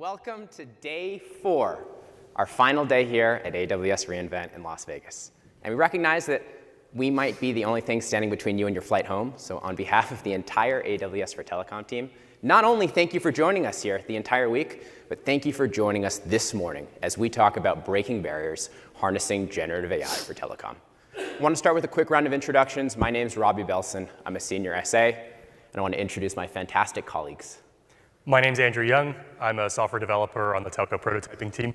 Welcome to day 4, our final day here at AWS reInvent in Las Vegas. And we recognize that we might be the only thing standing between you and your flight home. So on behalf of the entire AWS for Telecom team, not only thank you for joining us here the entire week, but thank you for joining us this morning as we talk about breaking barriers, harnessing generative AI for telecom. I want to start with a quick round of introductions. My name is Robbie Belson. I'm a senior SA, and I want to introduce my fantastic colleagues. My name's Andrew Young. I'm a software developer on the Telco prototyping team.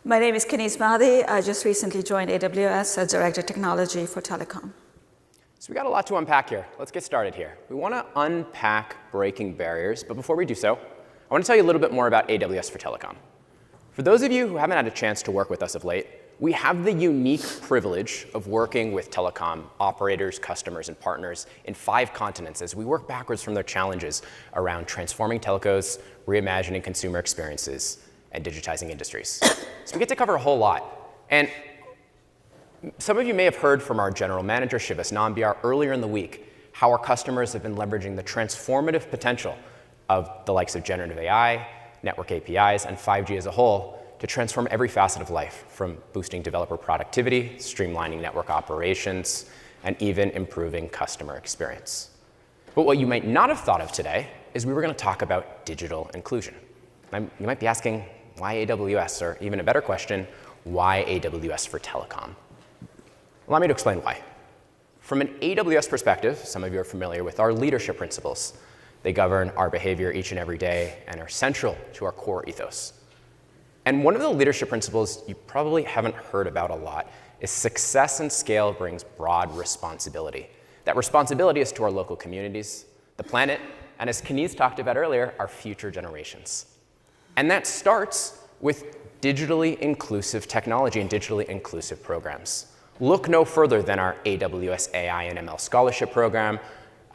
My name is Kenise Mahdi. I just recently joined AWS as Director of Technology for Telecom. So we got a lot to unpack here. Let's get started here. We want to unpack breaking barriers, but before we do so, I want to tell you a little bit more about AWS for Telecom. For those of you who haven't had a chance to work with us of late, we have the unique privilege of working with telecom operators, customers, and partners in 5 continents as we work backwards from their challenges around transforming telcos, reimagining consumer experiences, and digitizing industries. So we get to cover a whole lot. And some of you may have heard from our general manager, Shivas Nambiar, earlier in the week, how our customers have been leveraging the transformative potential of the likes of generative AI, network APIs, and 5G as a whole to transform every facet of life, from boosting developer productivity, streamlining network operations, and even improving customer experience. But what you might not have thought of today is we were going to talk about digital inclusion. You might be asking, why AWS? Or even a better question, why AWS for telecom? Allow me to explain why. From an AWS perspective, some of you are familiar with our leadership principles. They govern our behavior each and every day and are central to our core ethos. And one of the leadership principles you probably haven't heard about a lot is success and scale brings broad responsibility. That responsibility is to our local communities, the planet, and as Kenise talked about earlier, our future generations. And that starts with digitally inclusive technology and digitally inclusive programs. Look no further than our AWS AI and ML scholarship program,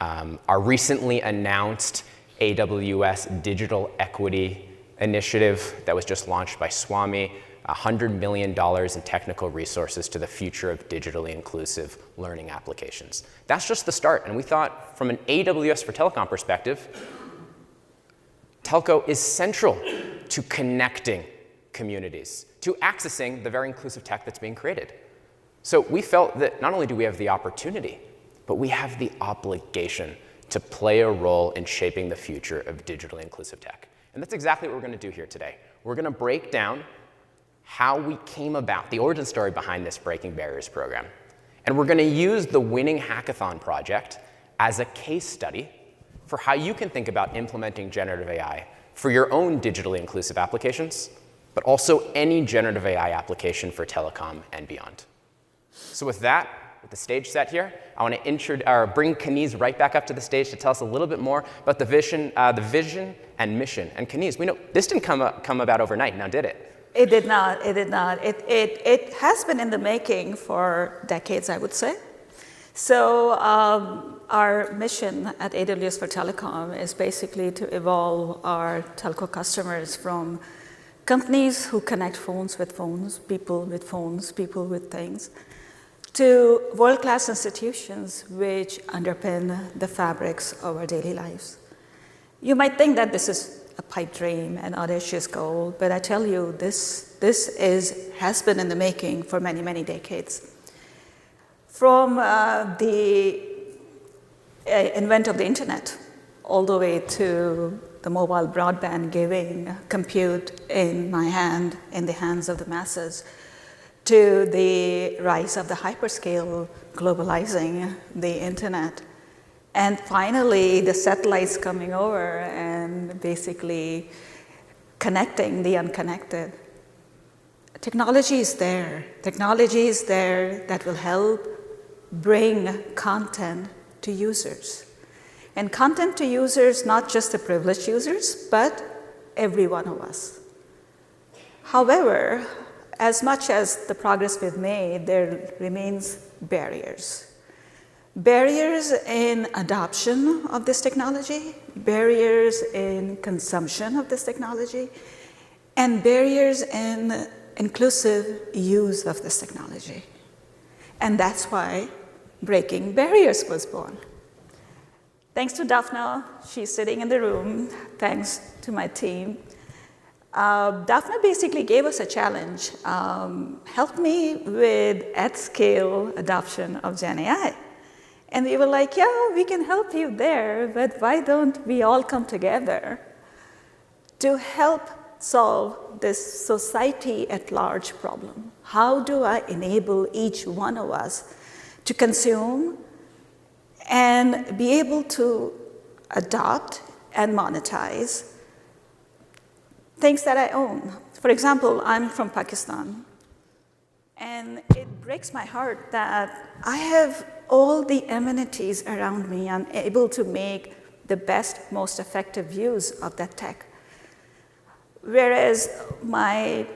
our recently announced AWS Digital Equity Initiative that was just launched by Swami, $100 million in technical resources to the future of digitally inclusive learning applications. That's just the start. And we thought from an AWS for Telecom perspective, telco is central to connecting communities, to accessing the very inclusive tech that's being created. So we felt that not only do we have the opportunity, but we have the obligation to play a role in shaping the future of digitally inclusive tech. And that's exactly what we're going to do here today. We're going to break down how we came about, the origin story behind this Breaking Barriers program. And we're going to use the winning Hackathon project as a case study for how you can think about implementing generative AI for your own digitally inclusive applications, but also any generative AI application for telecom and beyond. So with that, with the stage set here, I want to bring Kenise right back up to the stage to tell us a little bit more about the vision and mission. And Kenise, we know this didn't come about overnight, now did it? It did not. It did not. It has been in the making for decades, I would say. So our mission at AWS for Telecom is basically to evolve our telco customers from companies who connect phones with phones, people with things, to world-class institutions which underpin the fabrics of our daily lives. You might think that this is a pipe dream, an audacious goal, but I tell you, this has been in the making for many, many decades. From the invent of the internet, all the way to the mobile broadband giving compute in my hand, in the hands of the masses, to the rise of the hyperscale globalizing the internet, and finally the satellites coming over and basically connecting the unconnected. Technology is there. Technology is there that will help bring content to users. And content to users, not just the privileged users, but every one of us. However, as much as the progress we've made, there remains barriers. Barriers in adoption of this technology, barriers in consumption of this technology, and barriers in inclusive use of this technology. And that's why Breaking Barriers was born. Thanks to Daphna, she's sitting in the room, thanks to my team. Daphne basically gave us a challenge. Help me with at-scale adoption of Gen AI. And we were like, yeah, we can help you there, but why don't we all come together to help solve this society at large problem? How do I enable each one of us to consume and be able to adopt and monetize things that I own? For example, I'm from Pakistan, and it breaks my heart that I have all the amenities around me. I'm able to make the best, most effective use of that tech. Whereas my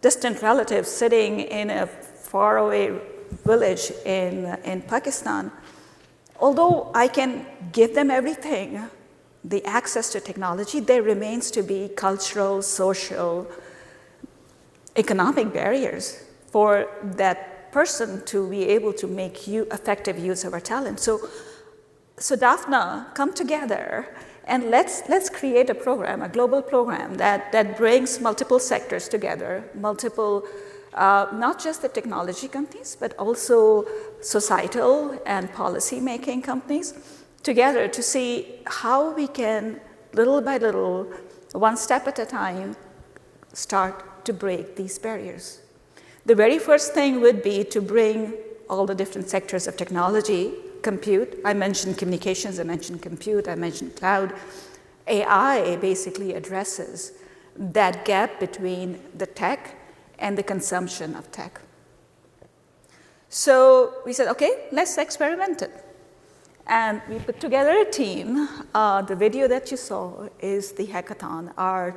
distant relatives sitting in a faraway village in Pakistan, although I can give them everything, the access to technology, there remains to be cultural, social, economic barriers for that person to be able to make effective use of our talent. So Daphne, come together and let's create a program, a global program that brings multiple sectors together, multiple, not just the technology companies, but also societal and policy-making companies together to see how we can, little by little, one step at a time, start to break these barriers. The very first thing would be to bring all the different sectors of technology, compute. I mentioned communications, I mentioned compute, I mentioned cloud. AI basically addresses that gap between the tech and the consumption of tech. So we said, okay, let's experiment it. And we put together a team. The video that you saw is the hackathon, our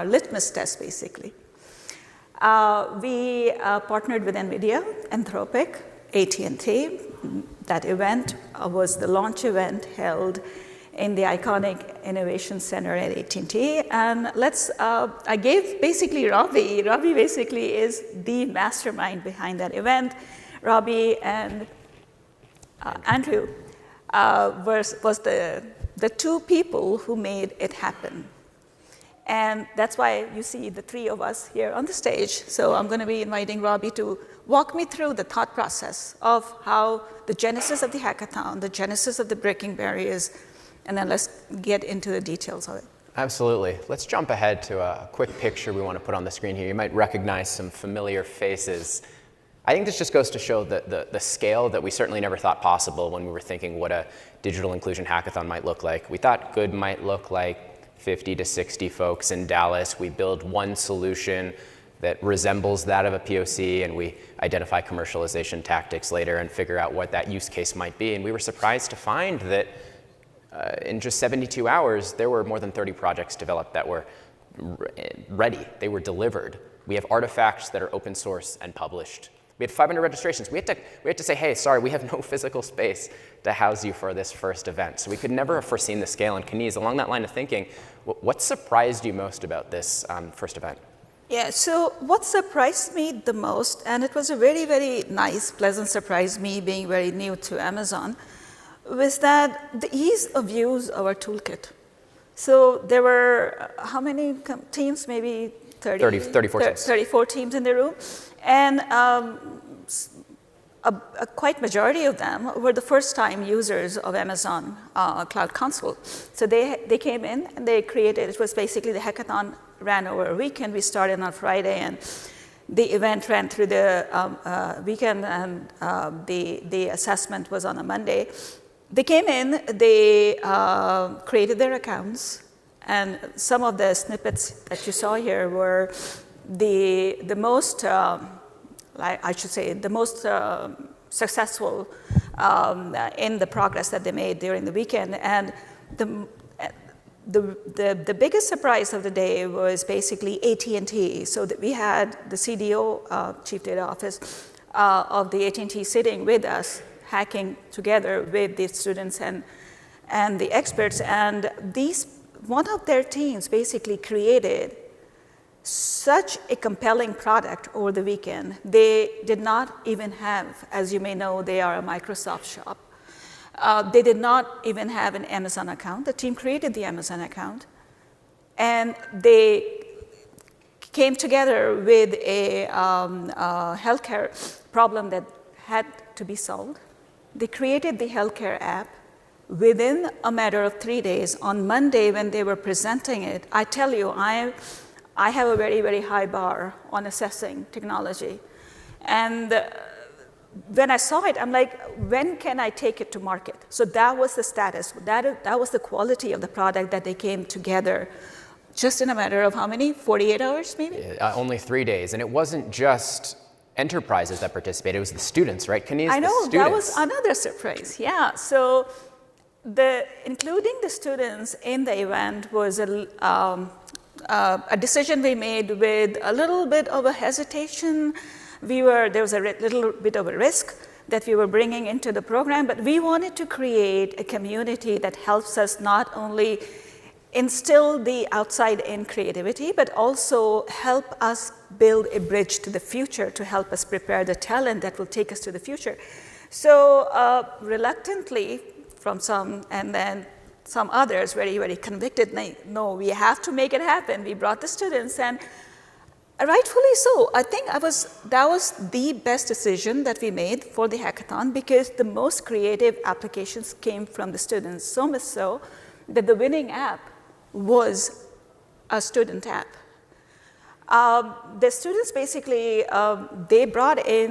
litmus test, basically. We partnered with NVIDIA, Anthropic, AT&T. That event was the launch event held in the iconic Innovation Center at AT&T. And I gave basically Robbie basically is the mastermind behind that event. Robbie and Andrew was the two people who made it happen. And that's why you see the three of us here on the stage. So I'm going to be inviting Robbie to walk me through the thought process of how the genesis of the hackathon, the genesis of the breaking barriers, and then let's get into the details of it. Absolutely. Let's jump ahead to a quick picture we want to put on the screen here. You might recognize some familiar faces. I think this just goes to show the scale that we certainly never thought possible when we were thinking what a digital inclusion hackathon might look like. We thought good might look like 50 to 60 folks in Dallas. We build one solution that resembles that of a POC, and we identify commercialization tactics later and figure out what that use case might be. And we were surprised to find that in just 72 hours, there were more than 30 projects developed that were ready. They were delivered. We have artifacts that are open source and published. We had 500 registrations. We had to say, hey, sorry, we have no physical space to house you for this first event. So we could never have foreseen the scale. And Kaniz, along that line of thinking, what surprised you most about this first event? Yeah, so what surprised me the most, and it was a very, very nice, pleasant surprise, me being very new to Amazon, was that the ease of use of our toolkit. So there were how many teams? Maybe 34 teams. 34 teams in the room. And a quite majority of them were the first-time users of Amazon Cloud Console. So they came in and they created, it was basically the hackathon ran over a weekend. We started on Friday and the event ran through the weekend, and the assessment was on a Monday. They came in, they created their accounts, and some of the snippets that you saw here were the most, I should say, the most successful in the progress that they made during the weekend. And the biggest surprise of the day was basically AT&T. So that we had the CDO, Chief Data Office, of the AT&T sitting with us, hacking together with the students and the experts. And one of their teams basically created such a compelling product over the weekend. They did not even have, as you may know, they are a Microsoft shop. They did not even have an Amazon account. The team created the Amazon account, and they came together with a healthcare problem that had to be solved. They created the healthcare app within a matter of 3 days. On Monday, when they were presenting it, I tell you, I have a very, very high bar on assessing technology. And when I saw it, I'm like, when can I take it to market? So that was the status. That was the quality of the product that they came together just in a matter of how many? 48 hours, maybe? Only 3 days. And it wasn't just enterprises that participated, it was the students, right? Kaniz, I know, the that was another surprise, yeah. So including the students in the event was a decision we made with a little bit of a hesitation. There was a little bit of a risk that we were bringing into the program, but we wanted to create a community that helps us not only instill the outside-in creativity, but also help us build a bridge to the future to help us prepare the talent that will take us to the future. So reluctantly from some, and then some others very, very convicted, no, we have to make it happen. We brought the students, and rightfully so. I think that was the best decision that we made for the hackathon, because the most creative applications came from the students, so much so that the winning app was a student app. The students basically, they brought in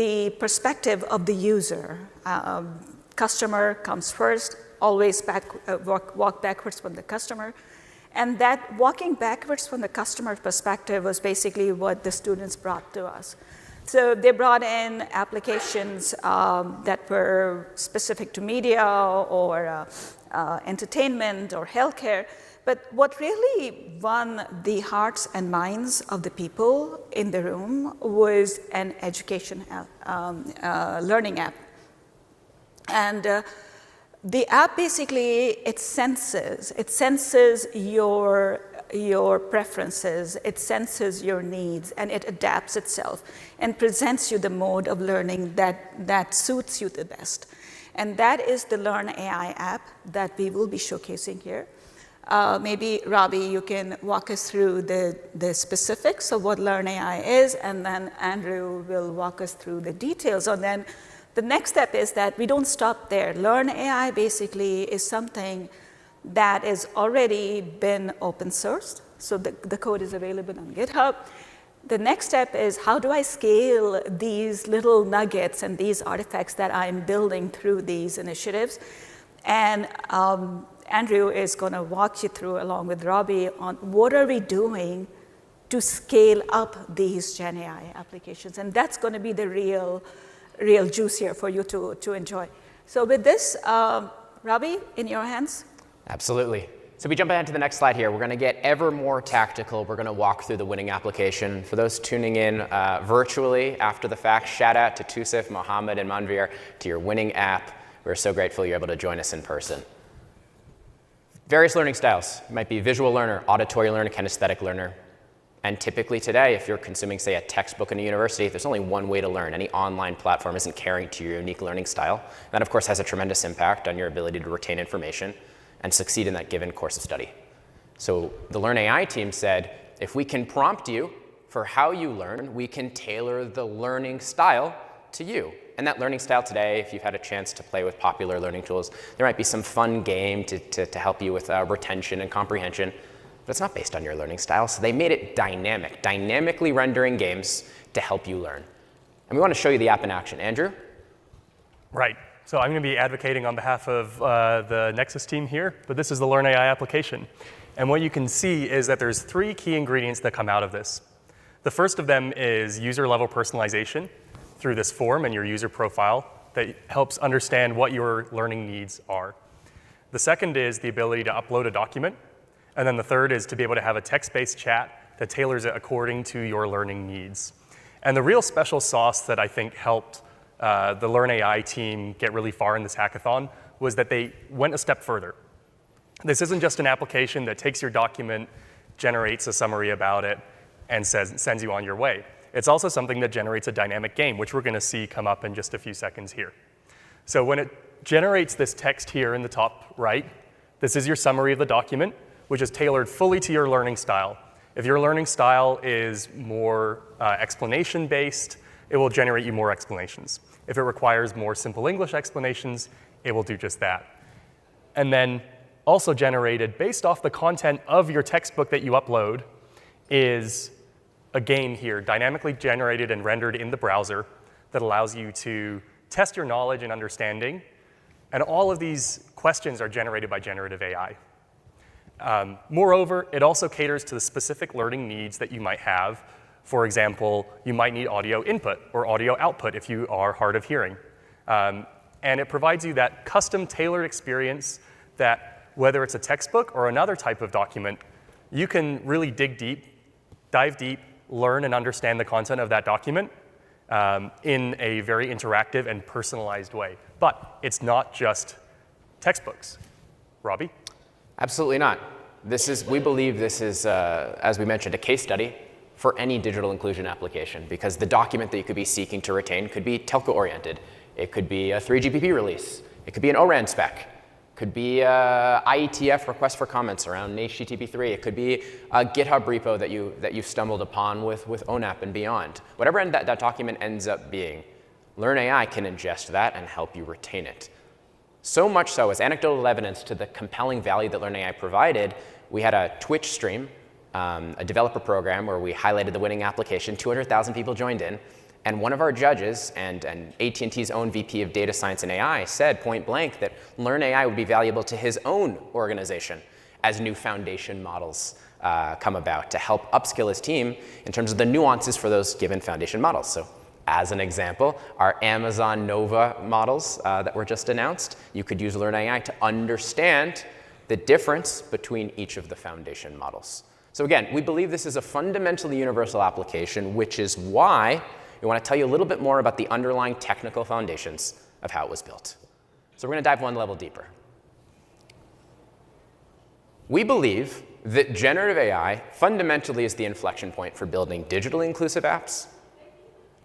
the perspective of the user. Customer comes first, always walk backwards from the customer. And that walking backwards from the customer perspective was basically what the students brought to us. So they brought in applications that were specific to media or entertainment or healthcare. But what really won the hearts and minds of the people in the room was an education learning app. And the app basically, it senses your preferences, it senses your needs, and it adapts itself and presents you the mode of learning that suits you the best. And that is the Learn AI app that we will be showcasing here. Maybe, Robbie, you can walk us through the specifics of what Learn AI is, and then Andrew will walk us through the details. And then the next step is that we don't stop there. Learn AI basically is something that has already been open sourced. So the code is available on GitHub. The next step is, how do I scale these little nuggets and these artifacts that I'm building through these initiatives? And Andrew is going to walk you through, along with Robbie, on what are we doing to scale up these Gen AI applications. And that's going to be the real juice here for you to enjoy. So with this, Robbie, in your hands. Absolutely. So we jump ahead to the next slide here. We're going to get ever more tactical. We're going to walk through the winning application. For those tuning in virtually after the fact, shout out to Tusif, Mohammed, and Manvir to your winning app. We're so grateful you're able to join us in person. Various learning styles. You might be visual learner, auditory learner, kinesthetic learner. And typically today, if you're consuming, say, a textbook in a university, there's only one way to learn. Any online platform isn't catering to your unique learning style. That, of course, has a tremendous impact on your ability to retain information and succeed in that given course of study. So the Learn AI team said, if we can prompt you for how you learn, we can tailor the learning style to you. And that learning style today, if you've had a chance to play with popular learning tools, there might be some fun game to help you with retention and comprehension. But it's not based on your learning style, so they made it dynamic, dynamically rendering games to help you learn. And we want to show you the app in action. Andrew? Right. So I'm going to be advocating on behalf of the Nexus team here, but this is the Learn AI application. And what you can see is that there's 3 key ingredients that come out of this. The first of them is user-level personalization through this form and your user profile that helps understand what your learning needs are. The second is the ability to upload a document. And then the third is to be able to have a text-based chat that tailors it according to your learning needs. And the real special sauce that I think helped the Learn AI team get really far in this hackathon was that they went a step further. This isn't just an application that takes your document, generates a summary about it, and sends you on your way. It's also something that generates a dynamic game, which we're going to see come up in just a few seconds here. So when it generates this text here in the top right, this is your summary of the document, which is tailored fully to your learning style. If your learning style is more explanation-based, it will generate you more explanations. If it requires more simple English explanations, it will do just that. And then also generated based off the content of your textbook that you upload is a game here, dynamically generated and rendered in the browser that allows you to test your knowledge and understanding. And all of these questions are generated by generative AI. Moreover, it also caters to the specific learning needs that you might have. For example, you might need audio input or audio output if you are hard of hearing. And it provides you that custom tailored experience that whether it's a textbook or another type of document, you can really dig deep, dive deep, learn and understand the content of that document in a very interactive and personalized way. But it's not just textbooks. Robbie? Absolutely not. We believe this is, as we mentioned, a case study for any digital inclusion application, because the document that you could be seeking to retain could be telco-oriented. It could be a 3GPP release. It could be an ORAN spec. It could be a IETF request for comments around HTTP3. It could be a GitHub repo that you stumbled upon with ONAP and beyond. Whatever that document ends up being, Learn AI can ingest that and help you retain it. So much so, as anecdotal evidence to the compelling value that Learn AI provided, we had a Twitch stream, a developer program where we highlighted the winning application. 200,000 people joined in. And one of our judges and AT&T's own VP of Data Science and AI said point blank that Learn AI would be valuable to his own organization as new foundation models come about to help upskill his team in terms of the nuances for those given foundation models. So as an example, our Amazon Nova models that were just announced, you could use Learn AI to understand the difference between each of the foundation models. So again, we believe this is a fundamentally universal application, which is why we want to tell you a little bit more about the underlying technical foundations of how it was built. So we're going to dive one level deeper. We believe that generative AI fundamentally is the inflection point for building digitally inclusive apps,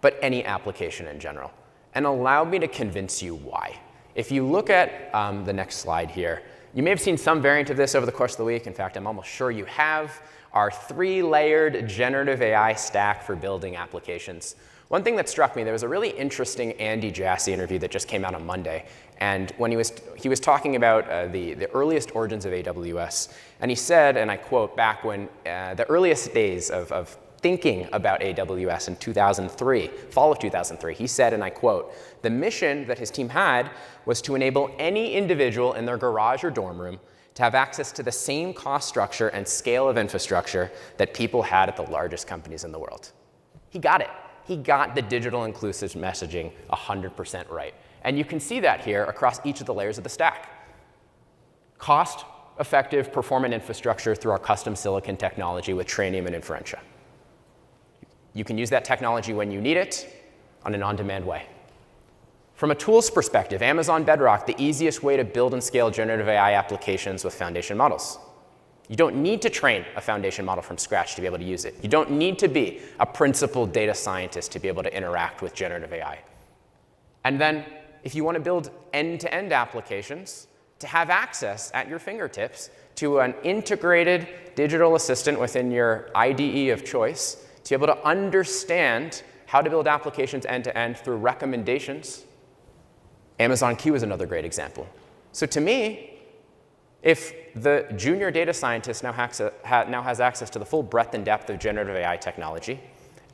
but any application in general. And allow me to convince you why. If you look at the next slide here, you may have seen some variant of this over the course of the week. In fact, I'm almost sure you have. Our 3-layered generative AI stack for building applications. One thing that struck me, there was a really interesting Andy Jassy interview that just came out on Monday. And when he was talking about the earliest origins of AWS, and he said, and I quote, back when the earliest days of thinking about AWS in 2003, fall of 2003, he said, and I quote, the mission that his team had was to enable any individual in their garage or dorm room to have access to the same cost structure and scale of infrastructure that people had at the largest companies in the world. He got it. He got the digital inclusive messaging 100% right. And you can see that here across each of the layers of the stack. Cost-effective, performant infrastructure through our custom silicon technology with Trainium and Inferentia. You can use that technology when you need it on an on-demand way. From a tools perspective, Amazon Bedrock, the easiest way to build and scale generative AI applications with foundation models. You don't need to train a foundation model from scratch to be able to use it. You don't need to be a principled data scientist to be able to interact with generative AI. And then, if you want to build end-to-end applications, to have access at your fingertips to an integrated digital assistant within your IDE of choice, to be able to understand how to build applications end-to-end through recommendations, Amazon Q is another great example. So to me, if the junior data scientist now has access to the full breadth and depth of generative AI technology,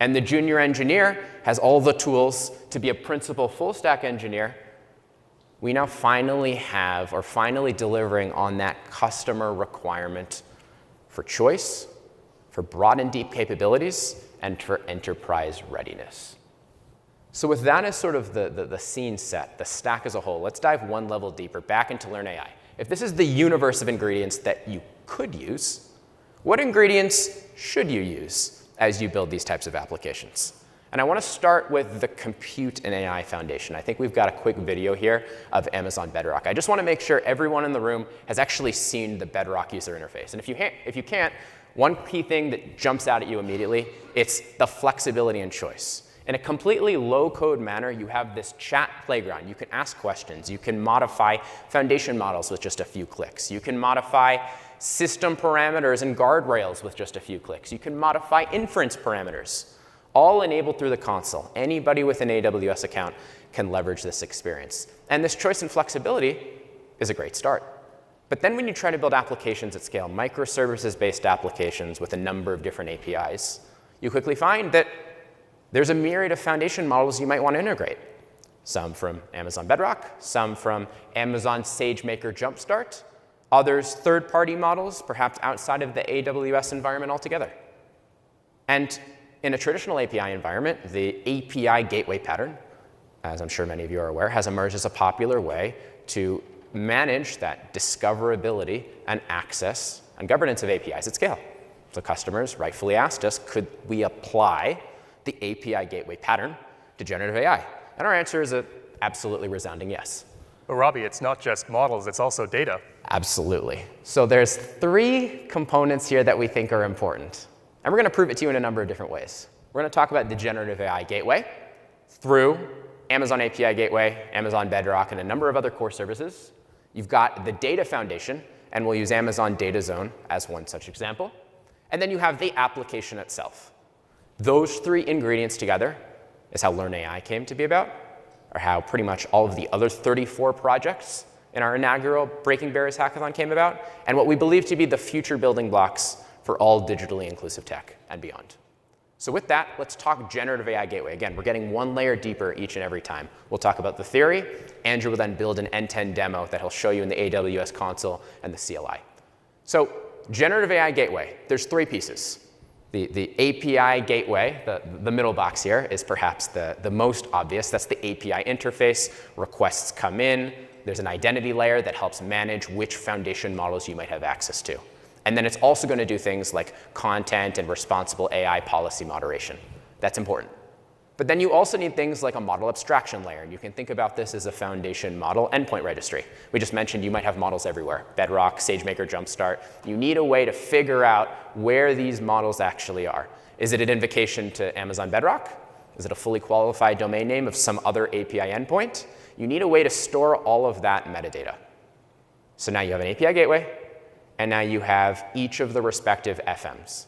and the junior engineer has all the tools to be a principal full-stack engineer, we now finally have, or finally delivering on that customer requirement for choice, for broad and deep capabilities, and for enterprise readiness. So with that as sort of the scene set, the stack as a whole, let's dive one level deeper back into Learn AI. If this is the universe of ingredients that you could use, what ingredients should you use as you build these types of applications? And I want to start with the compute and AI foundation. I think we've got a quick video here of Amazon Bedrock. I just want to make sure everyone in the room has actually seen the Bedrock user interface. And if you can't, one key thing that jumps out at you immediately, it's the flexibility and choice. In a completely low-code manner, you have this chat playground. You can ask questions. You can modify foundation models with just a few clicks. You can modify system parameters and guardrails with just a few clicks. You can modify inference parameters, all enabled through the console. Anybody with an AWS account can leverage this experience. And this choice and flexibility is a great start. But then when you try to build applications at scale, microservices-based applications with a number of different APIs, you quickly find that there's a myriad of foundation models you might want to integrate. Some from Amazon Bedrock, some from Amazon SageMaker Jumpstart, others third-party models, perhaps outside of the AWS environment altogether. And in a traditional API environment, the API gateway pattern, as I'm sure many of you are aware, has emerged as a popular way to manage that discoverability and access and governance of APIs at scale. So customers rightfully asked us, could we apply the API gateway pattern to generative AI? And our answer is an absolutely resounding yes. But Robbie, it's not just models, it's also data. Absolutely. So there's 3 components here that we think are important. And we're going to prove it to you in a number of different ways. We're going to talk about the generative AI gateway through Amazon API Gateway, Amazon Bedrock, and a number of other core services. You've got the data foundation, and we'll use Amazon Data Zone as one such example. And then you have the application itself. Those 3 ingredients together is how Learn AI came to be about, or how pretty much all of the other 34 projects in our inaugural Breaking Barriers Hackathon came about, and what we believe to be the future building blocks for all digitally inclusive tech and beyond. So with that, let's talk generative AI gateway. Again, we're getting one layer deeper each and every time. We'll talk about the theory. Andrew will then build an end-to-end demo that he'll show you in the AWS console and the CLI. So generative AI gateway, there's 3 pieces. The API gateway, the middle box here, is perhaps the most obvious. That's the API interface. Requests come in. There's an identity layer that helps manage which foundation models you might have access to. And then it's also going to do things like content and responsible AI policy moderation. That's important. But then you also need things like a model abstraction layer. And you can think about this as a foundation model endpoint registry. We just mentioned you might have models everywhere. Bedrock, SageMaker, Jumpstart. You need a way to figure out where these models actually are. Is it an invocation to Amazon Bedrock? Is it a fully qualified domain name of some other API endpoint? You need a way to store all of that metadata. So now you have an API gateway, and now you have each of the respective FMs.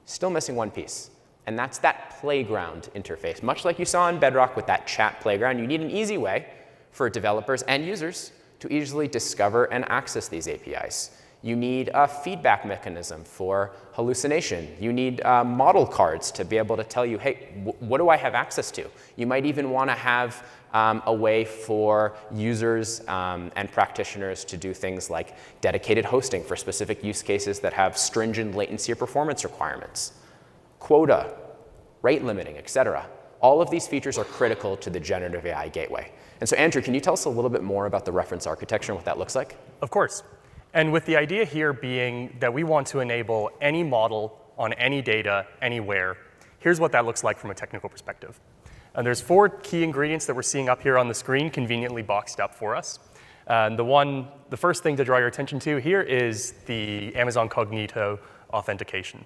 Still missing one piece. And that's that playground interface. Much like you saw in Bedrock with that chat playground, you need an easy way for developers and users to easily discover and access these APIs. You need a feedback mechanism for hallucination. You need model cards to be able to tell you, hey, what do I have access to? You might even want to have a way for users and practitioners to do things like dedicated hosting for specific use cases that have stringent latency or performance requirements. Quota, rate limiting, et cetera. All of these features are critical to the generative AI gateway. And so Andrew, can you tell us a little bit more about the reference architecture and what that looks like? Of course. And with the idea here being that we want to enable any model on any data, anywhere, here's what that looks like from a technical perspective. And there's 4 key ingredients that we're seeing up here on the screen, conveniently boxed up for us. The first thing to draw your attention to here is the Amazon Cognito authentication.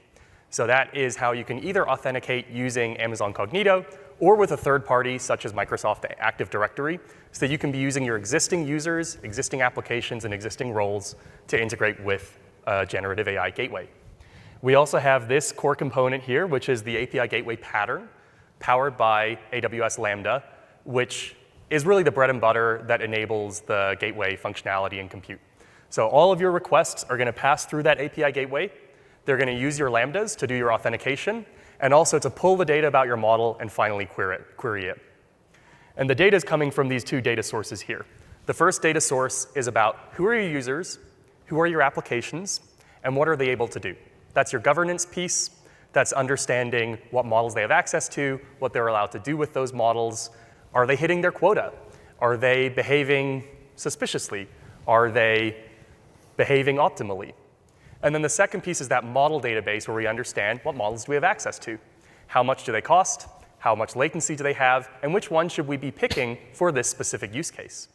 So that is how you can either authenticate using Amazon Cognito or with a third party such as Microsoft Active Directory, so that you can be using your existing users, existing applications, and existing roles to integrate with generative AI gateway. We also have this core component here, which is the API gateway pattern powered by AWS Lambda, which is really the bread and butter that enables the gateway functionality and compute. So all of your requests are going to pass through that API gateway. They're going to use your Lambdas to do your authentication, and also to pull the data about your model and finally query it. And the data is coming from these 2 data sources here. The first data source is about who are your users, who are your applications, and what are they able to do. That's your governance piece. That's understanding what models they have access to, what they're allowed to do with those models. Are they hitting their quota? Are they behaving suspiciously? Are they behaving optimally? And then the second piece is that model database where we understand what models do we have access to. How much do they cost? How much latency do they have? And which one should we be picking for this specific use case?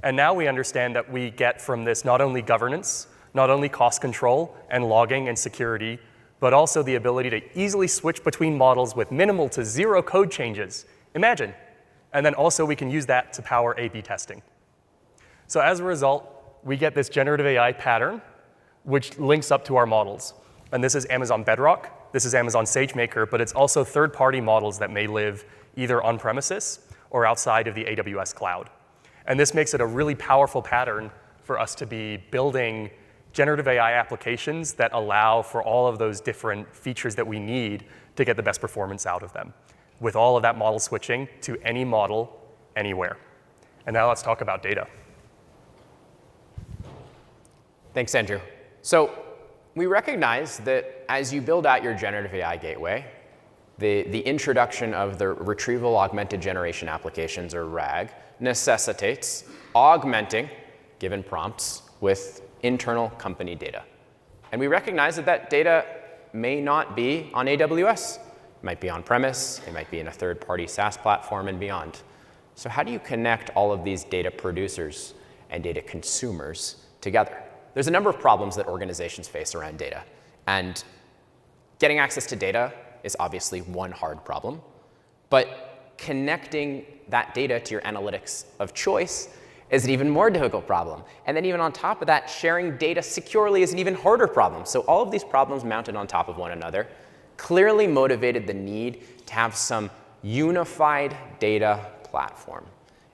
And now we understand that we get from this not only governance, not only cost control and logging and security, but also the ability to easily switch between models with minimal to 0 code changes. Imagine. And then also we can use that to power A/B testing. So as a result, we get this generative AI pattern which links up to our models. And this is Amazon Bedrock, this is Amazon SageMaker, but it's also third-party models that may live either on-premises or outside of the AWS cloud. And this makes it a really powerful pattern for us to be building generative AI applications that allow for all of those different features that we need to get the best performance out of them, with all of that model switching to any model, anywhere. And now let's talk about data. Thanks, Andrew. So we recognize that as you build out your generative AI gateway, the introduction of the retrieval augmented generation applications, or RAG, necessitates augmenting given prompts with internal company data. And we recognize that that data may not be on AWS. It might be on-premise, it might be in a third-party SaaS platform and beyond. So how do you connect all of these data producers and data consumers together? There's a number of problems that organizations face around data. And getting access to data is obviously one hard problem. But connecting that data to your analytics of choice is an even more difficult problem. And then even on top of that, sharing data securely is an even harder problem. So all of these problems mounted on top of one another clearly motivated the need to have some unified data platform.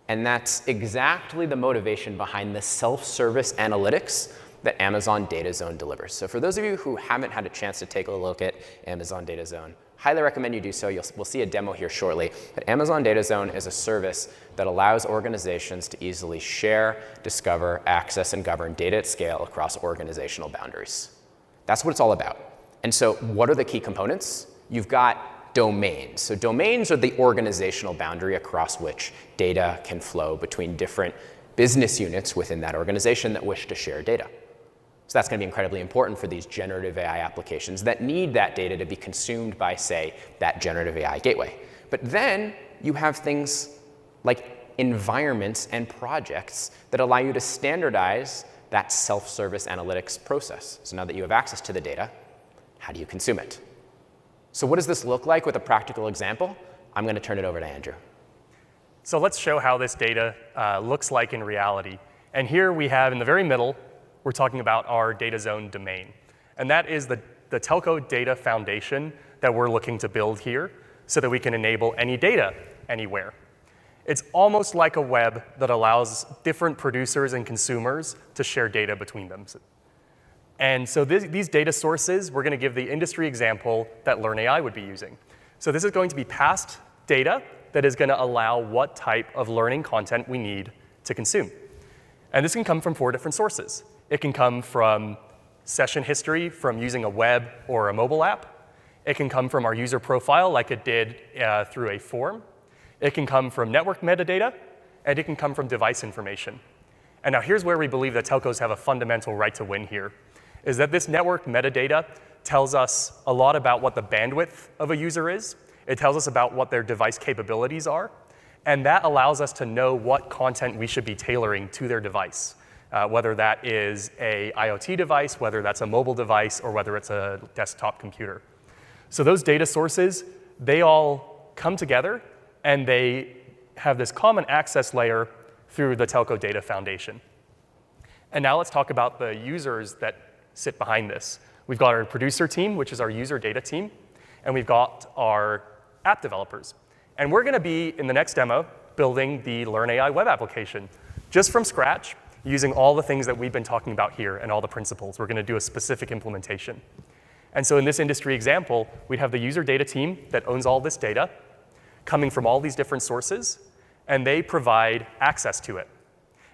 And that's exactly the motivation behind the self-service analytics that Amazon Data Zone delivers. So for those of you who haven't had a chance to take a look at Amazon Data Zone, highly recommend you do so. We'll see a demo here shortly. But Amazon Data Zone is a service that allows organizations to easily share, discover, access, and govern data at scale across organizational boundaries. That's what it's all about. And so what are the key components? You've got domains. So domains are the organizational boundary across which data can flow between different business units within that organization that wish to share data. So that's going to be incredibly important for these generative AI applications that need that data to be consumed by, say, that generative AI gateway. But then you have things like environments and projects that allow you to standardize that self-service analytics process. So now that you have access to the data, how do you consume it? So what does this look like with a practical example? I'm going to turn it over to Andrew. So let's show how this data looks like in reality. And here we have in the very middle, we're talking about our data zone domain. And that is the telco data foundation that we're looking to build here so that we can enable any data anywhere. It's almost like a web that allows different producers and consumers to share data between them. And so these data sources, we're going to give the industry example that Learn AI would be using. So this is going to be past data that is going to allow what type of learning content we need to consume. And this can come from 4 different sources. It can come from session history from using a web or a mobile app. It can come from our user profile like it did through a form. It can come from network metadata, and it can come from device information. And now here's where we believe that telcos have a fundamental right to win here, is that this network metadata tells us a lot about what the bandwidth of a user is. It tells us about what their device capabilities are, and that allows us to know what content we should be tailoring to their device, whether that is a IoT device, whether that's a mobile device, or whether it's a desktop computer. So those data sources, they all come together, and they have this common access layer through the Telco Data Foundation. And now let's talk about the users that sit behind this. We've got our producer team, which is our user data team, and we've got our app developers. And we're going to be, in the next demo, building the Learn AI web application just from scratch, using all the things that we've been talking about here and all the principles. We're going to do a specific implementation. And so in this industry example, we'd have the user data team that owns all this data coming from all these different sources, and they provide access to it.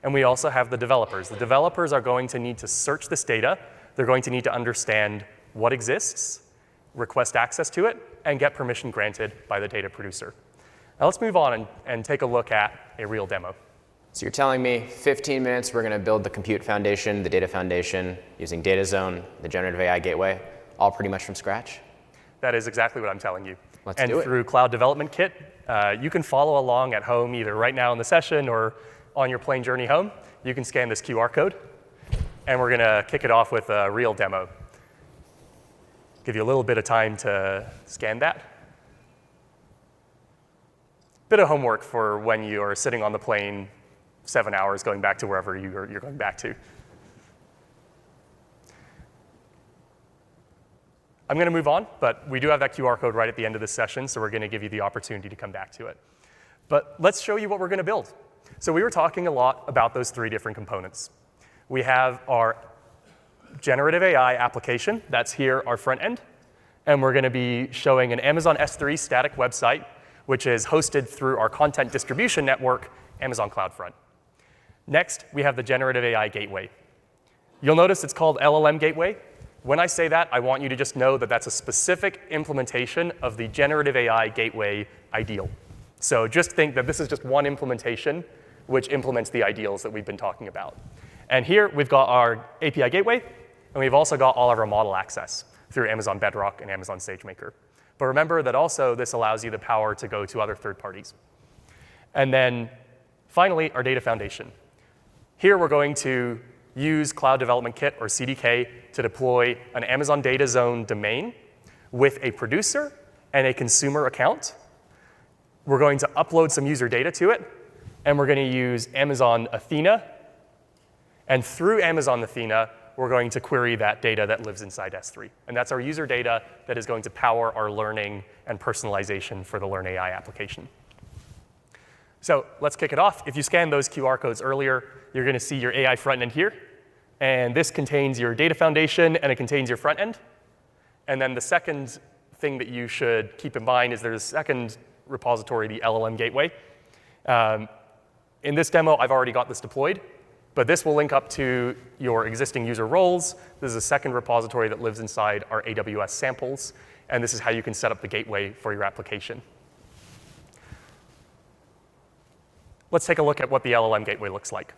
And we also have the developers. The developers are going to need to search this data. They're going to need to understand what exists, request access to it, and get permission granted by the data producer. Now let's move on and take a look at a real demo. So you're telling me 15 minutes, we're going to build the compute foundation, the data foundation, using Data Zone, the generative AI gateway, all pretty much from scratch? That is exactly what I'm telling you. Let's do it. And through Cloud Development Kit, you can follow along at home, either right now in the session or on your plane journey home. You can scan this QR code, and we're going to kick it off with a real demo. Give you a little bit of time to scan that. Bit of homework for when you are sitting on the plane 7 hours going back to wherever you're going back to. I'm going to move on, but we do have that QR code right at the end of this session, so we're going to give you the opportunity to come back to it. But let's show you what we're going to build. So we were talking a lot about those 3 different components. We have our generative AI application. That's here, our front end. And we're going to be showing an Amazon S3 static website, which is hosted through our content distribution network, Amazon CloudFront. Next, we have the generative AI gateway. You'll notice it's called LLM Gateway. When I say that, I want you to just know that that's a specific implementation of the generative AI gateway ideal. So just think that this is just one implementation which implements the ideals that we've been talking about. And here we've got our API gateway, and we've also got all of our model access through Amazon Bedrock and Amazon SageMaker. But remember that also this allows you the power to go to other third parties. And then finally, our data foundation. Here we're going to use Cloud Development Kit, or CDK, to deploy an Amazon Data Zone domain with a producer and a consumer account. We're going to upload some user data to it, and we're going to use Amazon Athena. And through Amazon Athena, we're going to query that data that lives inside S3. And that's our user data that is going to power our learning and personalization for the Learn AI application. So let's kick it off. If you scan those QR codes earlier, you're going to see your AI front end here. And this contains your data foundation, and it contains your front end. And then the second thing that you should keep in mind is there's a second repository, the LLM Gateway. In this demo, I've already got this deployed. But this will link up to your existing user roles. This is a second repository that lives inside our AWS samples. And this is how you can set up the gateway for your application. Let's take a look at what the LLM Gateway looks like.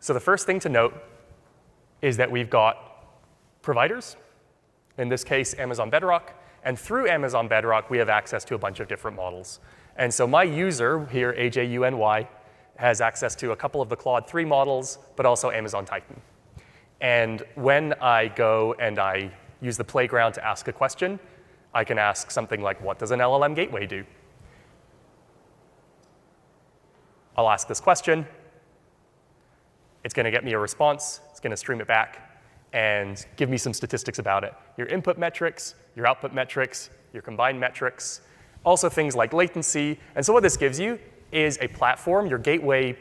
So the first thing to note is that we've got providers, in this case, Amazon Bedrock. And through Amazon Bedrock, we have access to a bunch of different models. And so my user here, AJUNY, has access to a couple of the Claude 3 models, but also Amazon Titan. And when I go and I use the playground to ask a question, I can ask something like, what does an LLM gateway do? I'll ask this question. It's going to get me a response. It's going to stream it back and give me some statistics about it. Your input metrics, your output metrics, your combined metrics, also things like latency. And so what this gives you is a platform, your gateway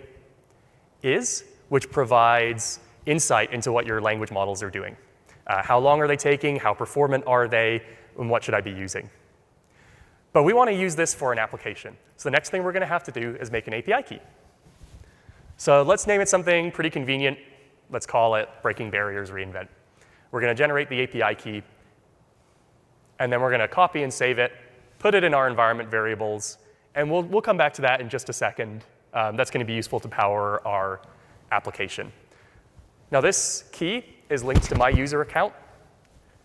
is, which provides insight into what your language models are doing. How long are they taking? How performant are they? And what should I be using? But we want to use this for an application. So the next thing we're going to have to do is make an API key. So let's name it something pretty convenient. Let's call it Breaking Barriers Reinvent. We're going to generate the API key, and then we're going to copy and save it, put it in our environment variables, and we'll come back to that in just a second. That's going to be useful to power our application. Now this key is linked to my user account,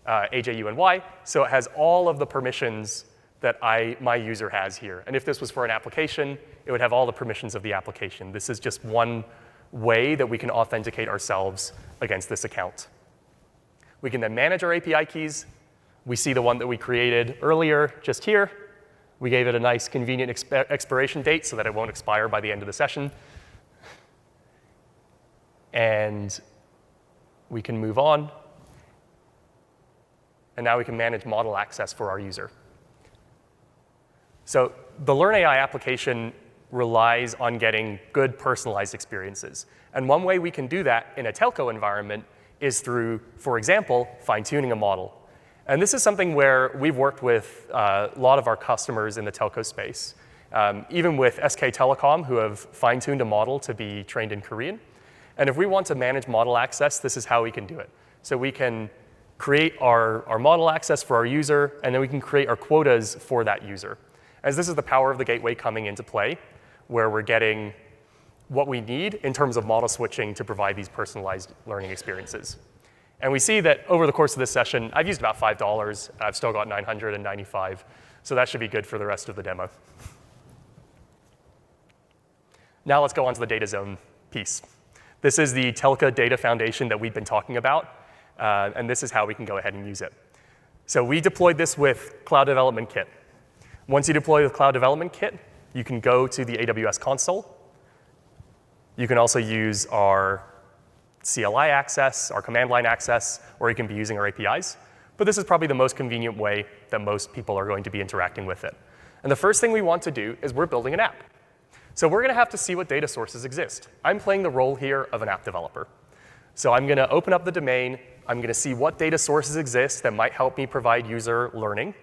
AJUNY, so it has all of the permissions that my user has here. And if this was for an application, it would have all the permissions of the application. This is just one way that we can authenticate ourselves against this account. We can then manage our API keys. We see the one that we created earlier just here. We gave it a nice, convenient expiration date so that it won't expire by the end of the session. And we can move on. And now we can manage model access for our user. So the Learn AI application relies on getting good personalized experiences. And one way we can do that in a telco environment is through, for example, fine-tuning a model. And this is something where we've worked with a lot of our customers in the telco space, even with SK Telecom, who have fine-tuned a model to be trained in Korean. And if we want to manage model access, this is how we can do it. So we can create our model access for our user, and then we can create our quotas for that user. As this is the power of the gateway coming into play, where we're getting what we need in terms of model switching to provide these personalized learning experiences. And we see that over the course of this session, I've used about $5, and I've still got 995, so that should be good for the rest of the demo. Now let's go on to the data zone piece. This is the Telco data foundation that we've been talking about, and this is how we can go ahead and use it. So we deployed this with Cloud Development Kit. Once you deploy the Cloud Development Kit, you can go to the AWS console. You can also use our CLI access, our command line access, or you can be using our APIs. But this is probably the most convenient way that most people are going to be interacting with it. And the first thing we want to do is we're building an app. So we're going to have to see what data sources exist. I'm playing the role here of an app developer. So I'm going to open up the domain. I'm going to see what data sources exist that might help me provide user learning.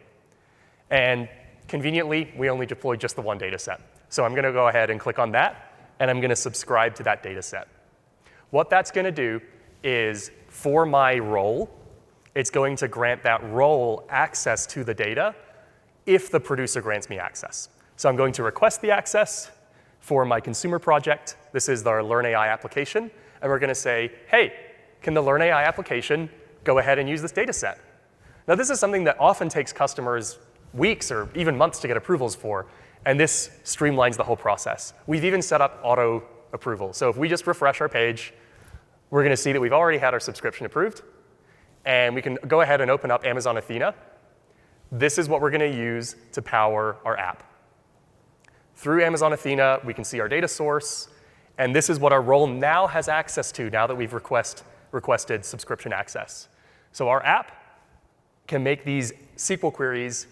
And conveniently, we only deployed just the one data set. So I'm going to go ahead and click on that, and I'm going to subscribe to that data set. What that's going to do is, for my role, it's going to grant that role access to the data if the producer grants me access. So I'm going to request the access for my consumer project. This is our Learn AI application. And we're going to say, hey, can the Learn AI application go ahead and use this data set? Now, this is something that often takes customers weeks or even months to get approvals for. And this streamlines the whole process. We've even set up auto approval. So if we just refresh our page, we're going to see that we've already had our subscription approved. And we can go ahead and open up Amazon Athena. This is what we're going to use to power our app. Through Amazon Athena, we can see our data source. And this is what our role now has access to now that we've requested subscription access. So our app can make these SQL queries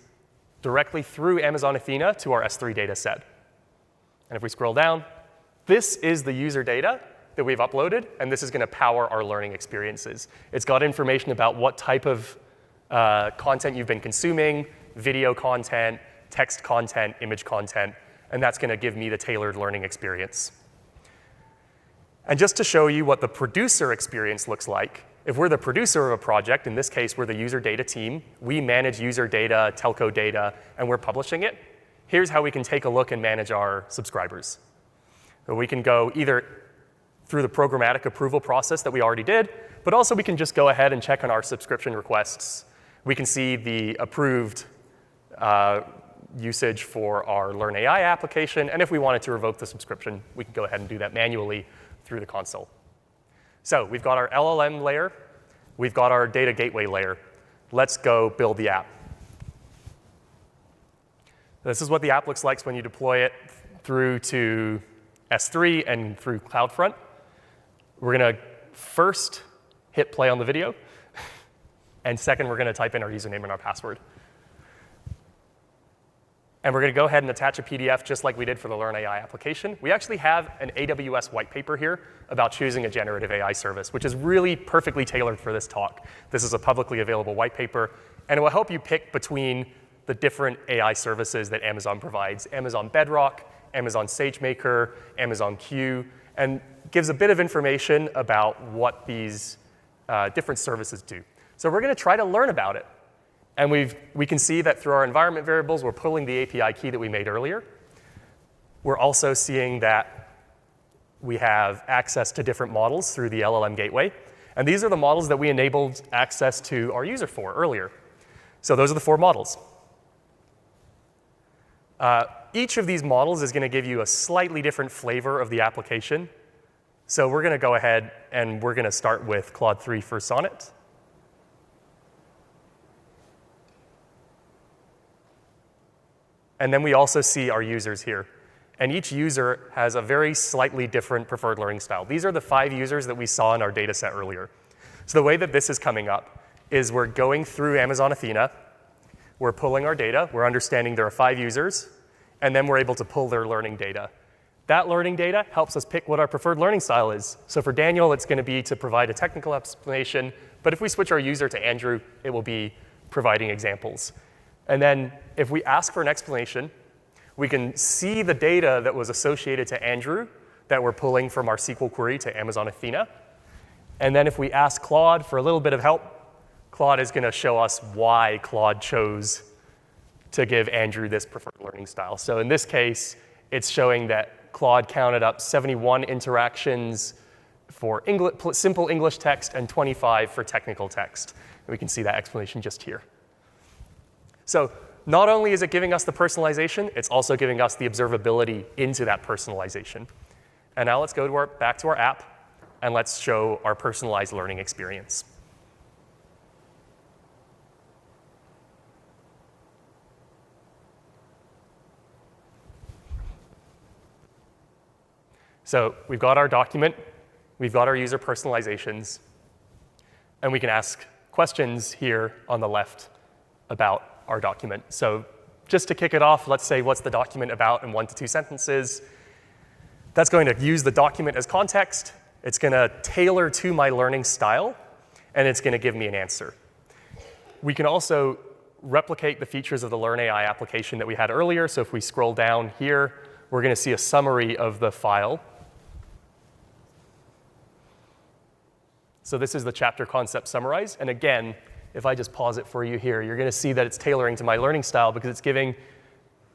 directly through Amazon Athena to our S3 data set. And if we scroll down, this is the user data that we've uploaded, and this is going to power our learning experiences. It's got information about what type of content you've been consuming, video content, text content, image content, and that's going to give me the tailored learning experience. And just to show you what the producer experience looks like, if we're the producer of a project, in this case, we're the user data team, we manage user data, telco data, and we're publishing it, here's how we can take a look and manage our subscribers. So we can go either through the programmatic approval process that we already did, but also we can just go ahead and check on our subscription requests. We can see the approved usage for our Learn AI application, and if we wanted to revoke the subscription, we can go ahead and do that manually through the console. So we've got our LLM layer, we've got our data gateway layer. Let's go build the app. This is what the app looks like when you deploy it through to S3 and through CloudFront. We're going to first hit play on the video, and second, we're going to type in our username and our password. And we're going to go ahead and attach a PDF just like we did for the Learn AI application. We actually have an AWS white paper here about choosing a generative AI service, which is really perfectly tailored for this talk. This is a publicly available white paper, and it will help you pick between the different AI services that Amazon provides: Amazon Bedrock, Amazon SageMaker, Amazon Q, and gives a bit of information about what these different services do. So we're going to try to learn about it. And we can see that through our environment variables, we're pulling the API key that we made earlier. We're also seeing that we have access to different models through the LLM gateway. And these are the models that we enabled access to our user for earlier. So those are the 4 models. Each of these models is going to give you a slightly different flavor of the application. So we're going to go ahead and we're going to start with Claude 3 for Sonnet. And then we also see our users here. And each user has a very slightly different preferred learning style. These are the 5 users that we saw in our data set earlier. So the way that this is coming up is we're going through Amazon Athena, we're pulling our data, we're understanding there are 5 users, and then we're able to pull their learning data. That learning data helps us pick what our preferred learning style is. So for Daniel, it's going to be to provide a technical explanation, but if we switch our user to Andrew, it will be providing examples. And then if we ask for an explanation, we can see the data that was associated to Andrew that we're pulling from our SQL query to Amazon Athena. And then if we ask Claude for a little bit of help, Claude is going to show us why Claude chose to give Andrew this preferred learning style. So in this case, it's showing that Claude counted up 71 interactions for simple English text and 25 for technical text. And we can see that explanation just here. So not only is it giving us the personalization, it's also giving us the observability into that personalization. And now let's go back to our app, and let's show our personalized learning experience. So we've got our document. We've got our user personalizations. And we can ask questions here on the left about our document. So just to kick it off, let's say, what's the document about in 1 to 2 sentences? That's going to use the document as context. It's going to tailor to my learning style, and it's going to give me an answer. We can also replicate the features of the Learn AI application that we had earlier. So if we scroll down here, we're going to see a summary of the file. So this is the chapter concept summarized. And again, if I just pause it for you here, you're going to see that it's tailoring to my learning style because it's giving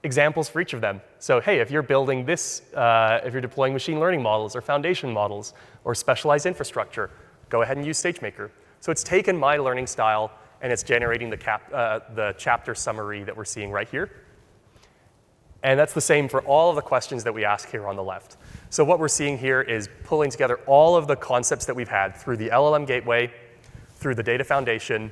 examples for each of them. So hey, if you're building this, if you're deploying machine learning models or foundation models or specialized infrastructure, go ahead and use SageMaker. So it's taken my learning style and it's generating the chapter summary that we're seeing right here. And that's the same for all of the questions that we ask here on the left. So what we're seeing here is pulling together all of the concepts that we've had through the LLM gateway, through the data foundation,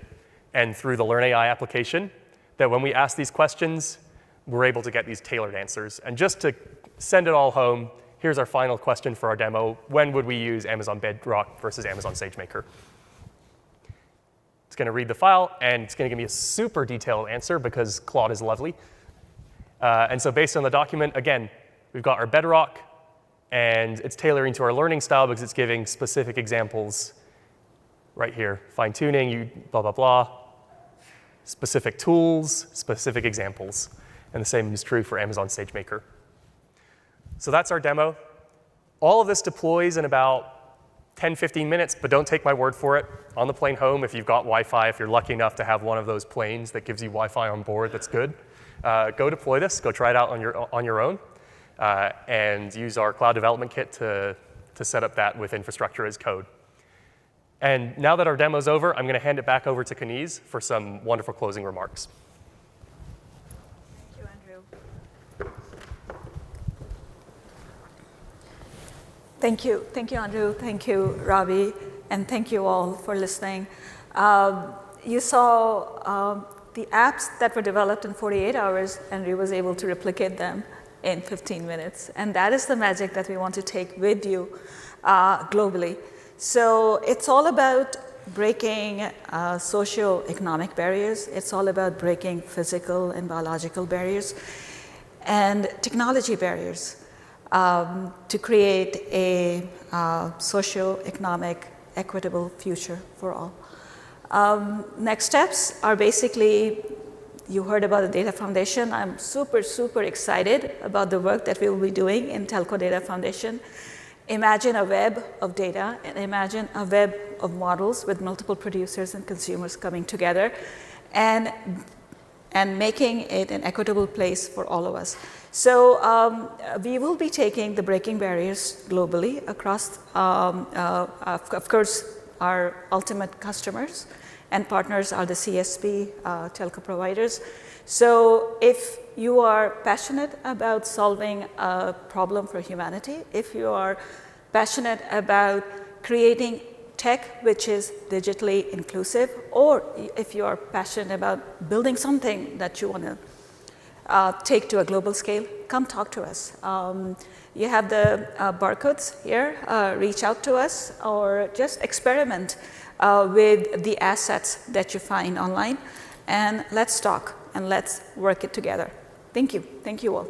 and through the Learn AI application, that when we ask these questions, we're able to get these tailored answers. And just to send it all home, here's our final question for our demo. When would we use Amazon Bedrock versus Amazon SageMaker? It's going to read the file, and it's going to give me a super detailed answer because Claude is lovely. And so based on the document, again, we've got our Bedrock, and it's tailoring to our learning style because it's giving specific examples right here. Fine-tuning, blah, blah, blah. Specific tools, specific examples. And the same is true for Amazon SageMaker. So that's our demo. All of this deploys in about 10, 15 minutes, but don't take my word for it. On the plane home, if you've got Wi-Fi, if you're lucky enough to have one of those planes that gives you Wi-Fi on board, that's good. Go deploy this. Go try it out on your own. And use our cloud development kit to set up that with infrastructure as code. And now that our demo's over, I'm going to hand it back over to Kaniz for some wonderful closing remarks. Thank you, Andrew. Thank you, Andrew. Thank you, Robbie. And thank you all for listening. You saw the apps that were developed in 48 hours, Andrew was able to replicate them in 15 minutes. And that is the magic that we want to take with you globally. So it's all about breaking socioeconomic barriers. It's all about breaking physical and biological barriers and technology barriers to create a socioeconomic, equitable future for all. Next steps are basically, you heard about the data foundation. I'm super, super excited about the work that we will be doing in Telco Data Foundation. Imagine a web of data and imagine a web of models with multiple producers and consumers coming together and making it an equitable place for all of us. So we will be taking the breaking barriers globally across, of course, our ultimate customers and partners are the CSP, telco providers. So if you are passionate about solving a problem for humanity, if you are passionate about creating tech which is digitally inclusive, or if you are passionate about building something that you want to take to a global scale, come talk to us. You have the barcodes here. Reach out to us or just experiment with the assets that you find online. And let's talk and let's work it together. Thank you. Thank you all.